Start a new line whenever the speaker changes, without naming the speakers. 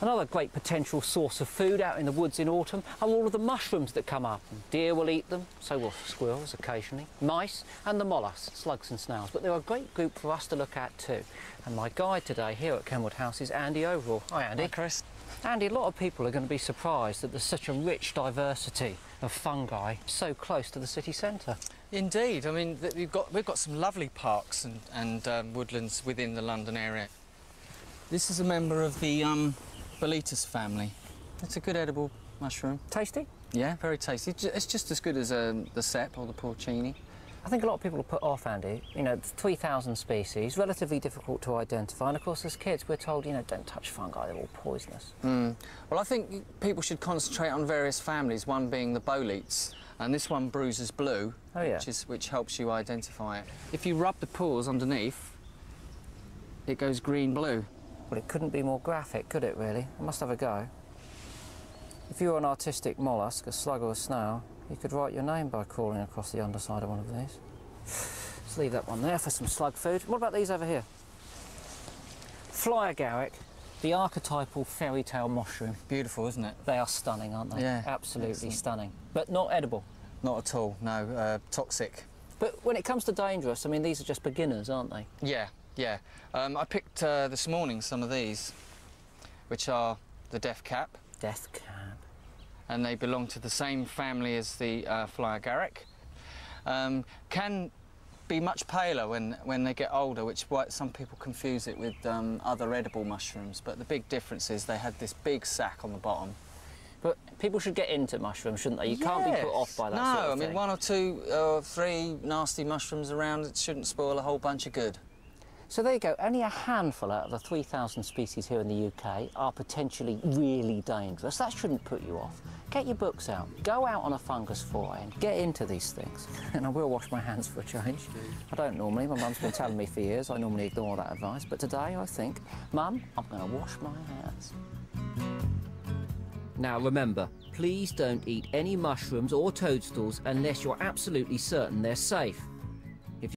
Another great potential source of food out in the woods in autumn are all of the mushrooms that come up. Deer will eat them, so will squirrels occasionally, mice and the mollusks, slugs and snails. But they're a great group for us to look at too. And my guide today here at Kenwood House is Andy Overall. Hi Andy.
Hi Chris.
Andy, a lot of people are going to be surprised that there's such a rich diversity of fungi so close to the city centre.
Indeed, I mean we've got some lovely parks and woodlands within the London area. This is a member of the Boletus family. It's a good edible mushroom.
Tasty?
Yeah, very tasty. It's just as good as the cep or the porcini.
I think a lot of people are put off, Andy. You know, 3,000 species, relatively difficult to identify. And of course, as kids, we're told, you know, don't touch fungi, they're all poisonous.
Well, I think people should concentrate on various families, one being the boletes. And this one bruises blue,
oh, yeah.
which helps you identify it. If you rub the pores underneath, it goes green-blue.
Well, it couldn't be more graphic, could it, really? I must have a go. If you were an artistic mollusk, a slug or a snail, you could write your name by crawling across the underside of one of these. Let's leave that one there for some slug food. What about these over here? Fly agaric, the archetypal fairy tale mushroom.
Beautiful, isn't it?
They are stunning, aren't they?
Yeah.
Absolutely
Excellent.
Stunning. But not edible.
Not at all, no. Toxic.
But when it comes to dangerous, I mean, these are just beginners, aren't they?
Yeah, yeah. I picked this morning some of these, which are the death cap.
Death cap.
And they belong to the same family as the fly agaric. Can be much paler when they get older, which why some people confuse it with other edible mushrooms. But the big difference is they had this big sac on the bottom.
But people should get into mushrooms, shouldn't they? You can't be put off by that sort of thing.
No, I mean, 1 or 2 or 3 nasty mushrooms around, it shouldn't spoil a whole bunch of good.
So there you go, only a handful out of the 3,000 species here in the UK are potentially really dangerous. That shouldn't put you off. Get your books out, go out on a fungus foray and get into these things. And I will wash my hands for a change. I don't normally, my mum's been telling me for years, I normally ignore that advice, but today I think, Mum, I'm going to wash my hands. Now remember, please don't eat any mushrooms or toadstools unless you're absolutely certain they're safe.